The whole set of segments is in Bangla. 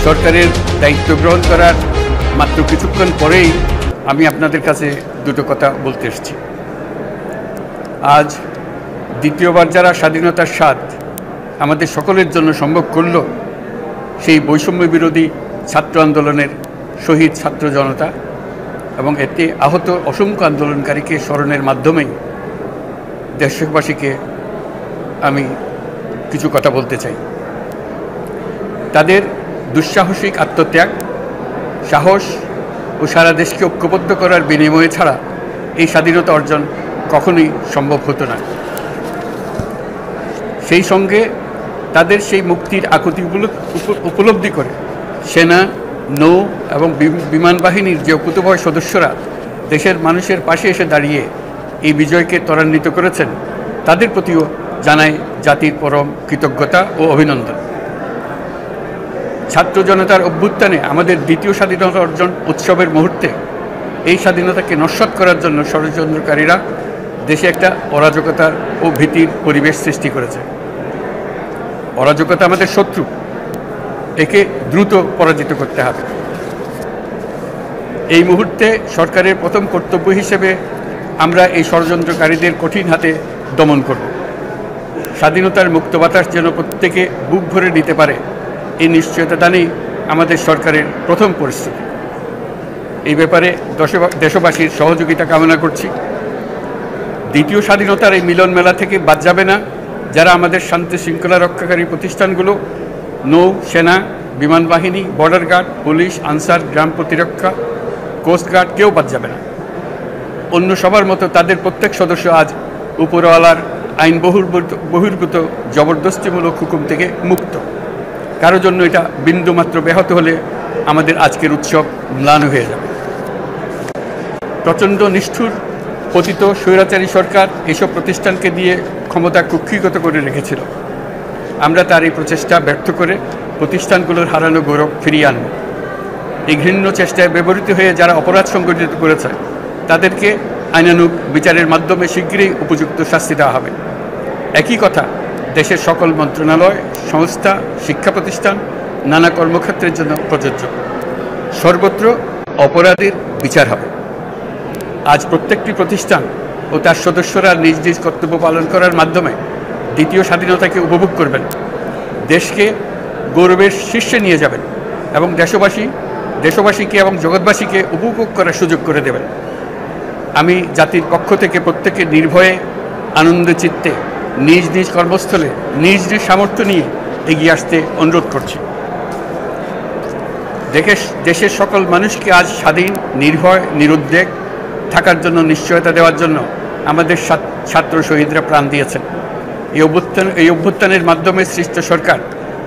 সরকারের দায়িত্ব গ্রহণ করার মাত্র কিছুক্ষণ পরেই আমি আপনাদের কাছে দুটো কথা বলতে এসেছি। আজ দ্বিতীয়বার যারা স্বাধীনতার স্বাদ আমাদের সকলের জন্য সম্ভব করল, সেই বৈষম্য বিরোধী ছাত্র আন্দোলনের শহীদ ছাত্র জনতা এবং এতে আহত অসংখ্য আন্দোলনকারীকে স্মরণের মাধ্যমেই দেশবাসীকে আমি কিছু কথা বলতে চাই। তাদের দুঃসাহসিক আত্মত্যাগ, সাহস ও সারা দেশকে ঐক্যবদ্ধ করার বিনিময়ে ছাড়া এই স্বাধীনতা অর্জন কখনোই সম্ভব হতো না। সেই সঙ্গে তাদের সেই মুক্তির আকুতি উপলব্ধি করে সেনা, নৌ এবং বিমান বাহিনীর যে অকুতোভয় সদস্যরা দেশের মানুষের পাশে এসে দাঁড়িয়ে এই বিজয়কে ত্বরান্বিত করেছেন, তাদের প্রতিও জানাই জাতির পরম কৃতজ্ঞতা ও অভিনন্দন। ছাত্র জনতার অভ্যুত্থানে আমাদের দ্বিতীয় স্বাধীনতা অর্জন উৎসবের মুহূর্তে এই স্বাধীনতাকে নস্যাৎ করার জন্য ষড়যন্ত্রকারীরা দেশে একটা অরাজকতার ও ভীতির পরিবেশ সৃষ্টি করেছে। অরাজকতা আমাদের শত্রু, একে দ্রুত পরাজিত করতে হবে। এই মুহূর্তে সরকারের প্রথম কর্তব্য হিসেবে আমরা এই ষড়যন্ত্রকারীদের কঠিন হাতে দমন করব। স্বাধীনতার মুক্ত বাতাস যেন প্রত্যেকে বুক ভরে নিতে পারে, এই নিশ্চয়তা দানেই আমাদের সরকারের প্রথম পরিস্থিতি। এই ব্যাপারে দেশবাসীর সহযোগিতা কামনা করছি। দ্বিতীয় স্বাধীনতার এই মিলন মেলা থেকে বাদ যাবে না যারা আমাদের শান্তি শৃঙ্খলা রক্ষাকারী প্রতিষ্ঠানগুলো, নৌ, সেনা, বিমান বাহিনী, বর্ডার গার্ড, পুলিশ, আনসার, গ্রাম প্রতিরক্ষা, কোস্টগার্ড, কেউ বাদ যাবে না। অন্য সবার মতো তাদের প্রত্যেক সদস্য আজ উপরওয়ালার আইন বহির্ভূত জবরদস্তিমূলক হুকুম থেকে মুক্ত। কারো জন্য এটা বিন্দুমাত্র ব্যাহত হলে আমাদের আজকের উৎসব ম্লান হয়ে যাবে। প্রচণ্ড নিষ্ঠুর পতিত স্বৈরাচারী সরকার এসব প্রতিষ্ঠানকে দিয়ে ক্ষমতা কুক্ষিগত করে রেখেছিল। আমরা তার এই প্রচেষ্টা ব্যর্থ করে প্রতিষ্ঠানগুলোর হারানো গৌরব ফিরিয়ে আনব। এই ঘৃণ্য চেষ্টায় ব্যবহৃত হয়ে যারা অপরাধ সংগঠিত করেছে তাদেরকে আইনানুগ বিচারের মাধ্যমে শীঘ্রই উপযুক্ত শাস্তি দেওয়া হবে। একই কথা দেশের সকল মন্ত্রণালয়, সংস্থা, শিক্ষা প্রতিষ্ঠান, নানা কর্মক্ষেত্রের জন্য প্রযোজ্য। সর্বত্র অপরাধীর বিচার হবে। আজ প্রত্যেকটি প্রতিষ্ঠান ও তার সদস্যরা নিজ নিজ কর্তব্য পালন করার মাধ্যমে দ্বিতীয় স্বাধীনতাকে উপভোগ করবেন, দেশকে গৌরবের শীর্ষে নিয়ে যাবেন এবং দেশবাসীকে এবং জগৎবাসীকে উপভোগ করার সুযোগ করে দেবেন। আমি জাতির পক্ষ থেকে প্রত্যেকে নির্ভয়ে আনন্দ চিত্তে নিজ নিজ কর্মস্থলে নিজ নিজ সামর্থ্য নিয়ে এগিয়ে আসতে অনুরোধ করছি। দেশের সকল মানুষকে আজ স্বাধীন, নির্ভয়, নিরুদ্বেগ থাকার জন্য নিশ্চয়তা দেওয়ার জন্য আমাদের ছাত্র শহীদরা প্রাণ দিয়েছেন। এই অভ্যুত্থানের মাধ্যমে সৃষ্ট সরকার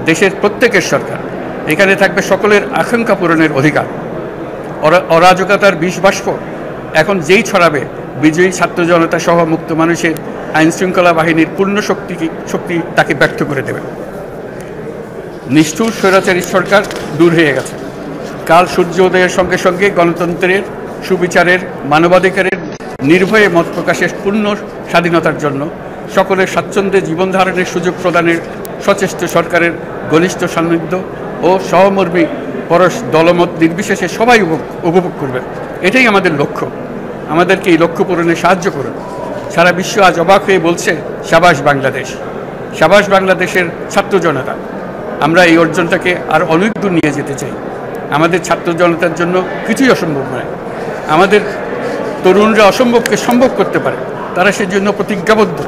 দেশের প্রত্যেকের সরকার। এখানে থাকবে সকলের আকাঙ্ক্ষা পূরণের অধিকার। অরাজকতার বিষ বাষ্প এখন যেই ছড়াবে, বিজয়ী ছাত্র জনতা সহ মুক্ত মানুষের আইনশৃঙ্খলা বাহিনীর পূর্ণ শক্তি তাকে ব্যর্থ করে দেবে। নিষ্ঠুর স্বৈরাচারী সরকার দূর হয়ে গেছে। কাল সূর্য উদয়ের সঙ্গে সঙ্গে গণতন্ত্রের, সুবিচারের, মানবাধিকারের নির্ভয়ে মত প্রকাশের পূর্ণ স্বাধীনতার জন্য সকলের স্বাচ্ছন্দ্যে জীবন ধারণের সুযোগ প্রদানের সচেষ্ট সরকারের ঘনিষ্ঠ সান্নিধ্য ও সহমর্মী পরশ দলমত নির্বিশেষে সবাই উপভোগ করবে। এটাই আমাদের লক্ষ্য। আমাদেরকে এই লক্ষ্য পূরণে সাহায্য করুন। সারা বিশ্ব আজ অবাক হয়ে বলছে, সাবাস বাংলাদেশ, সাবাস বাংলাদেশের ছাত্র জনতা। আমরা এই অর্জনটাকে আর অনেক দূর নিয়ে যেতে চাই। আমাদের ছাত্র জনতার জন্য কিছুই অসম্ভব নয়। আমাদের তরুণরা অসম্ভবকে সম্ভব করতে পারে, তারা সেজন্য প্রতিজ্ঞাবদ্ধ।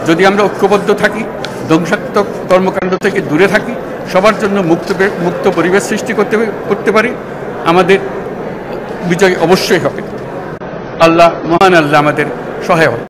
যদি আমরা ঐক্যবদ্ধ থাকি, ধ্বংসাত্মক কর্মকাণ্ড থেকে দূরে থাকি, সবার জন্য মুক্ত পরিবেশ সৃষ্টি করতে পারি, আমাদের বিজয় অবশ্যই হবে। আল্লাহ, মহান আল্লাহ আমাদের সহায় হয়।